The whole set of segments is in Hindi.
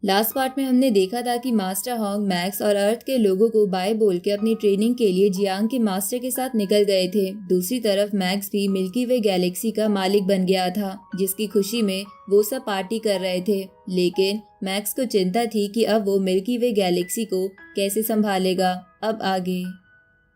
लास्ट पार्ट में हमने देखा था कि मास्टर हॉन्ग मैक्स और अर्थ के लोगों को बाय बोल के अपनी ट्रेनिंग के लिए जियांग के मास्टर के साथ निकल गए थे। दूसरी तरफ मैक्स भी मिल्की वे गैलेक्सी का मालिक बन गया था, जिसकी खुशी में वो सब पार्टी कर रहे थे। लेकिन मैक्स को चिंता थी कि अब वो मिल्की वे गैलेक्सी को कैसे संभालेगा। अब आगे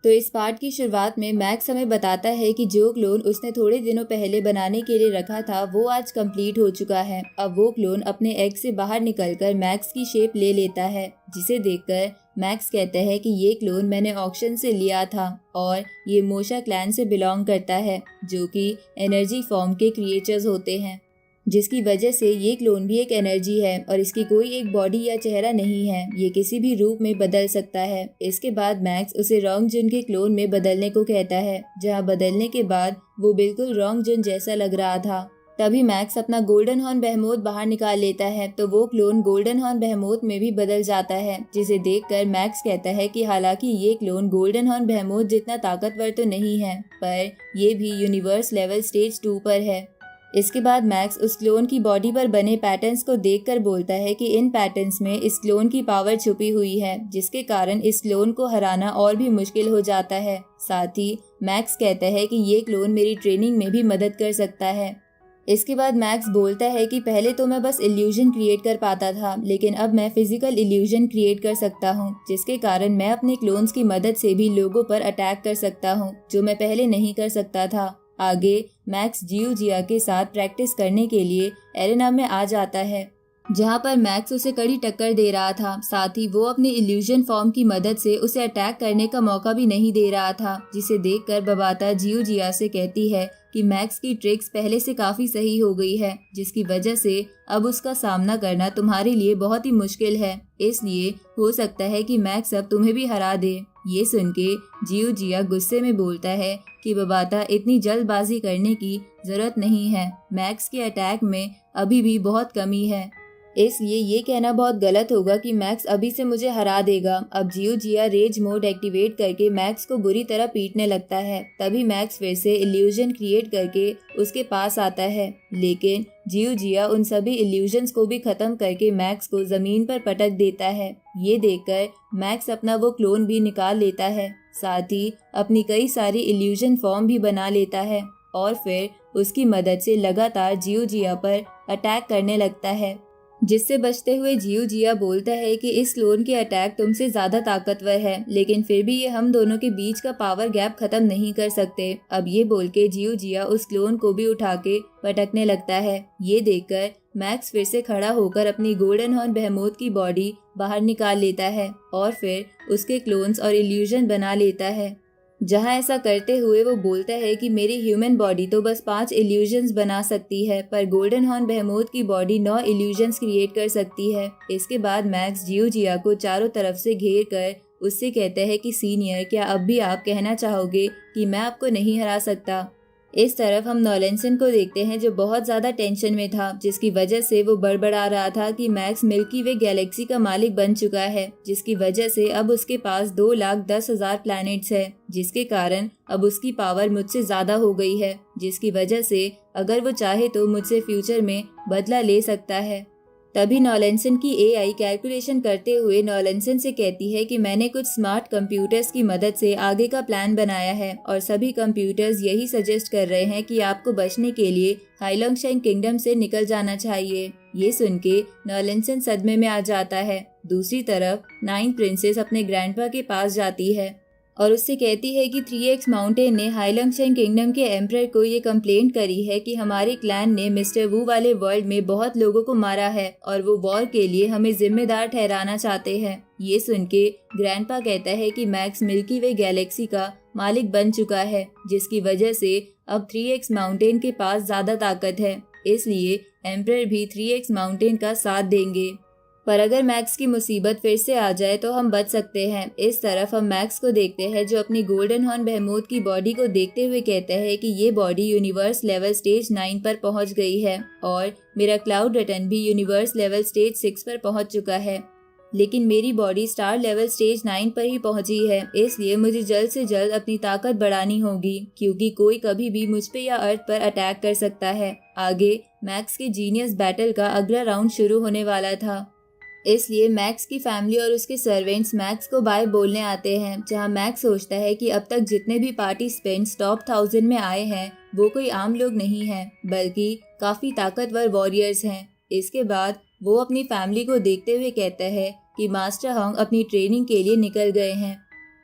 तो इस पार्ट की शुरुआत में मैक्स हमें बताता है कि जो क्लोन उसने थोड़े दिनों पहले बनाने के लिए रखा था वो आज कंप्लीट हो चुका है। अब वो क्लोन अपने एग से बाहर निकलकर मैक्स की शेप ले लेता है, जिसे देखकर मैक्स कहता है कि ये क्लोन मैंने ऑक्शन से लिया था और ये मोशा क्लैन से बिलोंग करता है, जो कि एनर्जी फॉर्म के क्रिएचर्स होते हैं, जिसकी वजह से ये क्लोन भी एक एनर्जी है और इसकी कोई एक बॉडी या चेहरा नहीं है। ये किसी भी रूप में बदल सकता है। इसके बाद मैक्स उसे रोंग जुन के क्लोन में बदलने को कहता है, जहां बदलने के बाद वो बिल्कुल रोंग जुन जैसा लग रहा था। तभी मैक्स अपना गोल्डन हॉर्न बेहेमोथ बाहर निकाल लेता है तो वो क्लोन गोल्डन हॉर्न बेहेमोथ में भी बदल जाता है, जिसे देखकर मैक्स कहता है कि हालांकि ये क्लोन गोल्डन हॉर्न बेहेमोथ जितना ताकतवर तो नहीं है, पर ये भी यूनिवर्स लेवल स्टेज 2 पर है। इसके बाद मैक्स उस क्लोन की बॉडी पर बने पैटर्न्स को देखकर बोलता है कि इन पैटर्न्स में इस क्लोन की पावर छुपी हुई है, जिसके कारण इस क्लोन को हराना और भी मुश्किल हो जाता है। साथ ही मैक्स कहता है कि ये क्लोन मेरी ट्रेनिंग में भी मदद कर सकता है। इसके बाद मैक्स बोलता है कि पहले तो मैं बस इल्यूजन क्रिएट कर पाता था, लेकिन अब मैं फिजिकल इल्यूजन क्रिएट कर सकता हूँ, जिसके कारण मैं अपने क्लोन्स की मदद से भी लोगों पर अटैक कर सकता हूँ, जो मैं पहले नहीं कर सकता था। आगे मैक्स जिया के साथ प्रैक्टिस करने के लिए एरेना में आ जाता है, जहां पर मैक्स उसे कड़ी टक्कर दे रहा था। साथ ही वो अपनी इल्यूजन फॉर्म की मदद से उसे अटैक करने का मौका भी नहीं दे रहा था, जिसे देखकर बबाता जिया से कहती है कि मैक्स की ट्रिक्स पहले से काफी सही हो गई है, जिसकी वजह से अब उसका सामना करना तुम्हारे लिए बहुत ही मुश्किल है, इसलिए हो सकता है कि मैक्स अब तुम्हें भी हरा दे। ये सुन के जिया गुस्से में बोलता है कि बबाता इतनी जल्दबाजी करने की जरूरत नहीं है, मैक्स के अटैक में अभी भी बहुत कमी है, इसलिए ये कहना बहुत गलत होगा कि मैक्स अभी से मुझे हरा देगा। अब जिया रेज मोड एक्टिवेट करके मैक्स को बुरी तरह पीटने लगता है। तभी मैक्स फिर से इल्यूजन क्रिएट करके उसके पास आता है, लेकिन जिया उन सभी इल्यूजन्स को भी खत्म करके मैक्स को जमीन पर पटक देता है। ये देखकर मैक्स अपना वो क्लोन भी निकाल लेता है, साथ ही अपनी कई सारी इल्यूजन फॉर्म भी बना लेता है और फिर उसकी मदद से लगातार जिया पर अटैक करने लगता है, जिससे बचते हुए जिया बोलता है कि इस क्लोन के अटैक तुमसे ज्यादा ताकतवर है, लेकिन फिर भी ये हम दोनों के बीच का पावर गैप खत्म नहीं कर सकते। अब ये बोल के जिया उस क्लोन को भी उठा के पटकने लगता है। ये देखकर मैक्स फिर से खड़ा होकर अपनी गोल्डन हॉर्न बेहेमोथ की बॉडी बाहर निकाल लेता है और फिर उसके क्लोन्स और इल्यूजन बना लेता है, जहां ऐसा करते हुए वो बोलता है कि मेरी ह्यूमन बॉडी तो बस 5 इल्यूजन्स बना सकती है, पर गोल्डन हॉर्न बेहेमोथ की बॉडी 9 इल्यूजन्स क्रिएट कर सकती है। इसके बाद मैक्स जिया को चारों तरफ से घेर कर उससे कहता है कि सीनियर, क्या अब भी आप कहना चाहोगे कि मैं आपको नहीं हरा सकता। इस तरफ हम नॉलेंसन को देखते हैं, जो बहुत ज्यादा टेंशन में था, जिसकी वजह से वो बड़बड़ा रहा था कि मैक्स मिल्की वे गैलेक्सी का मालिक बन चुका है, जिसकी वजह से अब उसके पास 2,10,000 प्लैनेट्स है, जिसके कारण अब उसकी पावर मुझसे ज्यादा हो गई है, जिसकी वजह से अगर वो चाहे तो मुझसे फ्यूचर में बदला ले सकता है। तभी नॉलेंसन की एआई कैलकुलेशन करते हुए नॉलेंसन से कहती है कि मैंने कुछ स्मार्ट कंप्यूटर्स की मदद से आगे का प्लान बनाया है और सभी कंप्यूटर्स यही सजेस्ट कर रहे हैं कि आपको बचने के लिए हाइलोंगशेंग किंगडम से निकल जाना चाहिए। ये सुन के नॉलेंसन सदमे में आ जाता है। दूसरी तरफ 9 प्रिंसेस अपने ग्रैंडपा के पास जाती है और उससे कहती है कि 3x माउंटेन ने हाइलोंगशेंग किंगडम के एम्परर को ये कंप्लेंट करी है कि हमारे क्लैन ने मिस्टर वू वाले वर्ल्ड में बहुत लोगों को मारा है और वो वॉर के लिए हमें जिम्मेदार ठहराना चाहते हैं। ये सुन के ग्रैंडपा कहता है कि मैक्स मिल्की वे गैलेक्सी का मालिक बन चुका है, जिसकी वजह से अब 3x माउंटेन के पास ज्यादा ताकत है, इसलिए एम्परर भी 3x माउंटेन का साथ देंगे। पर अगर मैक्स की मुसीबत फिर से आ जाए तो हम बच सकते हैं। इस तरफ हम मैक्स को देखते हैं, जो अपनी गोल्डन हॉर्न बेहेमोथ की बॉडी को देखते हुए कहता है कि ये बॉडी यूनिवर्स लेवल स्टेज 9 पर पहुंच गई है और मेरा क्लाउड रिटर्न भी यूनिवर्स लेवल स्टेज 6 पर पहुंच चुका है, लेकिन मेरी बॉडी स्टार लेवल स्टेज 9 पर ही पहुंची है, इसलिए मुझे जल्द से जल्द अपनी ताकत बढ़ानी होगी, क्योंकि कोई कभी भी मुझ पे या अर्थ पर अटैक कर सकता है। आगे मैक्स के जीनियस बैटल का अगला राउंड शुरू होने वाला था। इसलिए मैक्स की फैमिली और उसके सर्वेंट्स मैक्स को बाय बोलने आते हैं, जहां मैक्स सोचता है कि अब तक जितने भी पार्टिसिपेंट्स टॉप 1000 में आए हैं वो कोई आम लोग नहीं हैं, बल्कि काफी ताकतवर वॉरियर्स हैं। इसके बाद वो अपनी फैमिली को देखते हुए कहता है कि मास्टर हॉन्ग अपनी ट्रेनिंग के लिए निकल गए हैं,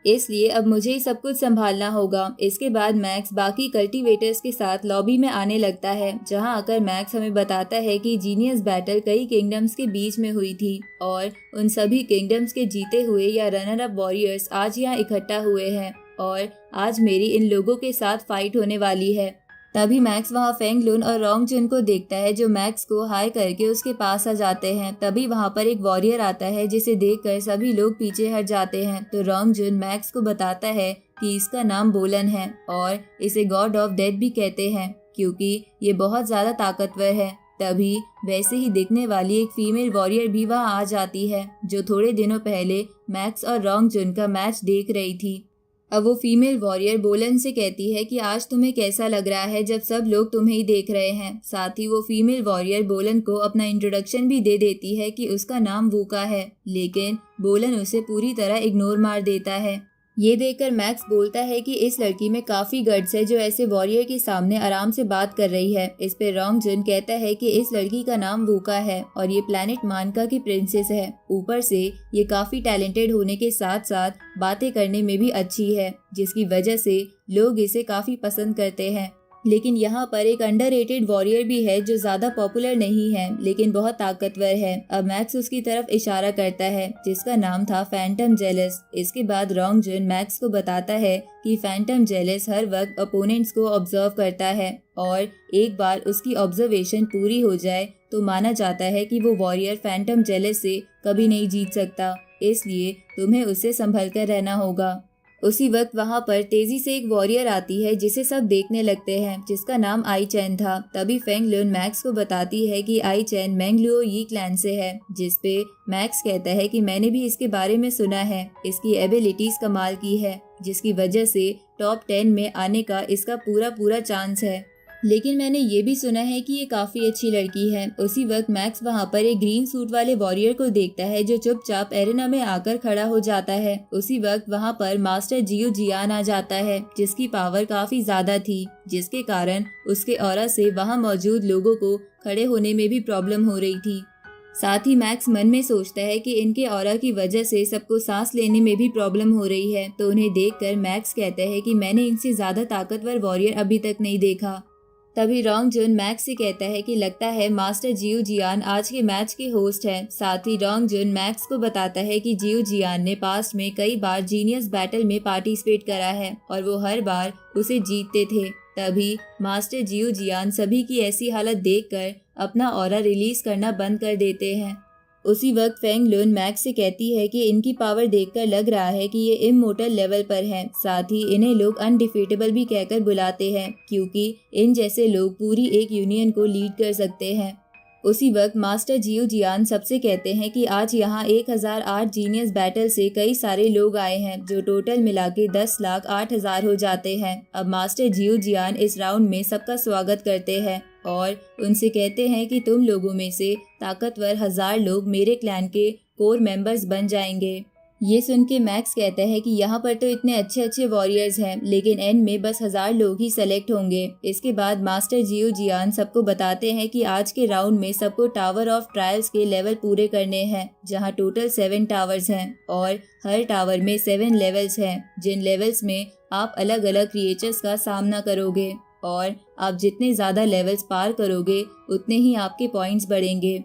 इसलिए अब मुझे ही सब कुछ संभालना होगा। इसके बाद मैक्स बाकी कल्टीवेटर्स के साथ लॉबी में आने लगता है, जहां आकर मैक्स हमें बताता है कि जीनियस बैटल कई किंगडम्स के बीच में हुई थी और उन सभी किंगडम्स के जीते हुए या रनर अप वॉरियर्स आज यहाँ इकट्ठा हुए हैं और आज मेरी इन लोगों के साथ फाइट होने वाली है। तभी मैक्स वहाँ फेंग लुन और रोंग जुन को देखता है, जो मैक्स को हाय करके उसके पास आ जाते हैं। तभी वहाँ पर एक वॉरियर आता है, जिसे देखकर सभी लोग पीछे हट जाते हैं। तो रोंग जुन मैक्स को बताता है कि इसका नाम बोलन है और इसे गॉड ऑफ डेथ भी कहते हैं, क्योंकि ये बहुत ज्यादा ताकतवर है। तभी वैसे ही दिखने वाली एक फीमेल वॉरियर भी वहाँ आ जाती है, जो थोड़े दिनों पहले मैक्स और रोंग जुन का मैच देख रही थी। अब वो फीमेल वॉरियर बोलन से कहती है कि आज तुम्हें कैसा लग रहा है जब सब लोग तुम्हें ही देख रहे हैं। साथ ही वो फीमेल वॉरियर बोलन को अपना इंट्रोडक्शन भी दे देती है कि उसका नाम वूका है, लेकिन बोलन उसे पूरी तरह इग्नोर मार देता है। ये देखकर मैक्स बोलता है कि इस लड़की में काफी गट्स है, जो ऐसे वॉरियर के सामने आराम से बात कर रही है। इस पे रोंग जुन कहता है कि इस लड़की का नाम वूका है और ये प्लेनेट मानका की प्रिंसेस है। ऊपर से ये काफी टैलेंटेड होने के साथ साथ बातें करने में भी अच्छी है, जिसकी वजह से लोग इसे काफी पसंद करते हैं। लेकिन यहाँ पर एक अंडररेटेड वॉरियर भी है, जो ज्यादा पॉपुलर नहीं है लेकिन बहुत ताकतवर है। अब मैक्स उसकी तरफ इशारा करता है, जिसका नाम था फैंटम जेलस। इसके बाद रोंग जुन मैक्स को बताता है कि फैंटम जेलस हर वक्त अपोनेंट्स को ऑब्जर्व करता है और एक बार उसकी ऑब्जर्वेशन पूरी हो जाए तो माना जाता है कि वो वॉरियर फैंटम जेलस से कभी नहीं जीत सकता, इसलिए तुम्हें उससे संभल कर रहना होगा। उसी वक्त वहाँ पर तेजी से एक वॉरियर आती है, जिसे सब देखने लगते हैं, जिसका नाम आई चैन था। तभी फेंग लुन मैक्स को बताती है कि आई चैन मैंगलुओ यी क्लैन से है, जिसपे मैक्स कहता है कि मैंने भी इसके बारे में सुना है, इसकी एबिलिटीज कमाल की है, जिसकी वजह से टॉप 10 में आने का इसका पूरा चांस है। लेकिन मैंने ये भी सुना है कि ये काफी अच्छी लड़की है। उसी वक्त मैक्स वहाँ पर एक ग्रीन सूट वाले वॉरियर को देखता है, जो चुपचाप एरेना में आकर खड़ा हो जाता है। उसी वक्त वहाँ पर मास्टर जियो जियान आ जाता है, जिसकी पावर काफी ज्यादा थी, जिसके कारण उसके ऑरा से वहाँ मौजूद लोगों को खड़े होने में भी प्रॉब्लम हो रही थी। साथ ही मैक्स मन में सोचता है कि इनके ऑरा की वजह से सबको सांस लेने में भी प्रॉब्लम हो रही है। तो उन्हें देखकर मैक्स कहता है कि मैंने इनसे ज्यादा ताकतवर वॉरियर अभी तक नहीं देखा। तभी रोंग जुन मैक्स से कहता है कि लगता है मास्टर जियो जियान आज के मैच के होस्ट हैं। साथ ही रोंग जुन मैक्स को बताता है कि जियो जियान ने पास्ट में कई बार जीनियस बैटल में पार्टिसिपेट करा है और वो हर बार उसे जीतते थे। तभी मास्टर जियो जियान सभी की ऐसी हालत देखकर अपना ऑरा रिलीज करना बंद कर देते हैं। उसी वक्त फेंग लुन मैक्स से कहती है कि इनकी पावर देखकर लग रहा है कि ये इमोर्टल लेवल पर हैं। साथ ही इन्हें लोग अनडिफीटेबल भी कहकर बुलाते हैं, क्योंकि इन जैसे लोग पूरी एक यूनियन को लीड कर सकते हैं। उसी वक्त मास्टर जियो जियान सबसे कहते हैं कि आज यहाँ 1008 जीनियस बैटल से कई सारे लोग आए हैं, जो टोटल मिला के 10,08,000 हो जाते हैं। अब मास्टर जियो जियान इस राउंड में सबका स्वागत करते हैं और उनसे कहते हैं कि तुम लोगों में से ताकतवर 1000 लोग मेरे क्लैन के कोर मेंबर्स बन जाएंगे। ये सुन के मैक्स कहता है कि यहाँ पर तो इतने अच्छे अच्छे वॉरियर्स हैं, लेकिन एंड में बस 1000 लोग ही सेलेक्ट होंगे। इसके बाद मास्टर जियो जियान सबको बताते हैं कि आज के राउंड में सबको टावर ऑफ ट्रायल्स के लेवल पूरे करने हैं, जहाँ टोटल 7 टावर्स हैं और हर टावर में 7 लेवल्स हैं, जिन लेवल्स में आप अलग अलग क्रिएचर्स का सामना करोगे और आप जितने ज्यादा लेवल्स पार करोगे उतने ही आपके पॉइंट्स बढ़ेंगे।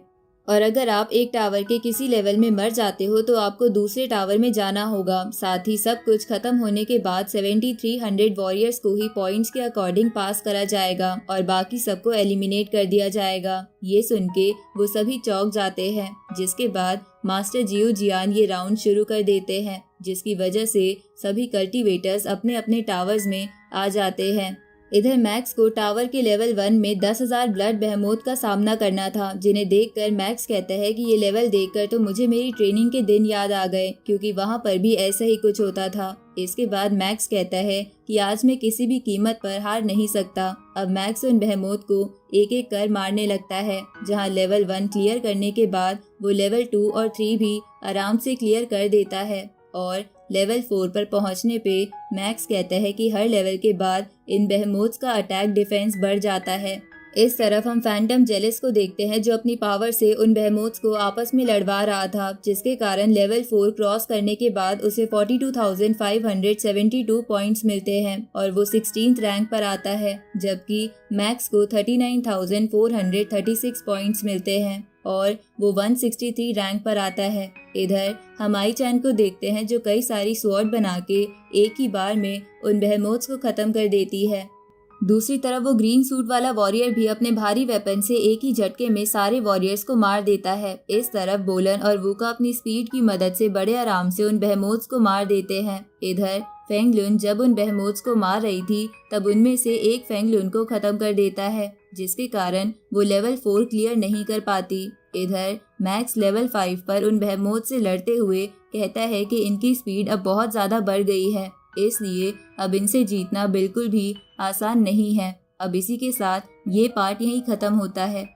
और अगर आप एक टावर के किसी लेवल में मर जाते हो तो आपको दूसरे टावर में जाना होगा। साथ ही सब कुछ खत्म होने के बाद 7300 वॉरियर्स को ही पॉइंट्स के अकॉर्डिंग पास करा जाएगा और बाकी सबको एलिमिनेट कर दिया जाएगा। ये सुन के वो सभी चौंक जाते हैं, जिसके बाद मास्टर जियो जियान ये राउंड शुरू कर देते हैं, जिसकी वजह से सभी कल्टीवेटर्स अपने अपने टावर्स में आ जाते हैं। इधर मैक्स को टावर के लेवल 1 में 10,000 ब्लड बेहेमोथ का सामना करना था, जिन्हें देखकर मैक्स कहता है कि ये लेवल देखकर तो मुझे मेरी ट्रेनिंग के दिन याद आ गए, क्योंकि वहाँ पर भी ऐसा ही कुछ होता था। इसके बाद मैक्स कहता है कि आज मैं किसी भी कीमत पर हार नहीं सकता। अब मैक्स उन बेहेमोथ को एक एक कर मारने लगता है। जहाँ लेवल 1 क्लियर करने के बाद वो लेवल 2 और 3 भी आराम से क्लियर कर देता है और लेवल 4 पर पहुंचने पे मैक्स कहता है कि हर लेवल के बाद इन बेहेमोथ्स का अटैक डिफेंस बढ़ जाता है। इस तरफ हम फैंटम जेलिस को देखते हैं, जो अपनी पावर से उन बेहेमोथ्स को आपस में लड़वा रहा था, जिसके कारण लेवल 4 क्रॉस करने के बाद उसे 42,572 पॉइंट्स मिलते हैं और वो 16th रैंक पर आता है, जबकि मैक्स को 39,436 पॉइंट्स मिलते हैं और वो 163 रैंक पर आता है। इधर हम आई चैन को देखते हैं, जो कई सारी स्वॉर्ड बना के एक ही बार में उन बेहेमोथ्स को खत्म कर देती है। दूसरी तरफ वो ग्रीन सूट वाला वॉरियर भी अपने भारी वेपन से एक ही झटके में सारे वॉरियर्स को मार देता है। इस तरफ बोलन और वूका अपनी स्पीड की मदद से बड़े आराम से उन बेहेमोथ्स को मार देते हैं। इधर फेंगलुन जब उन बेहेमोथ्स को मार रही थी, तब उनमें से एक फेंगलुन को खत्म कर देता है, जिसके कारण वो लेवल 4 क्लियर नहीं कर पाती। इधर मैक्स लेवल 5 पर उन बेहेमोथ से लड़ते हुए कहता है कि इनकी स्पीड अब बहुत ज्यादा बढ़ गई है, इसलिए अब इनसे जीतना बिल्कुल भी आसान नहीं है। अब इसी के साथ ये पार्ट यहीं खत्म होता है।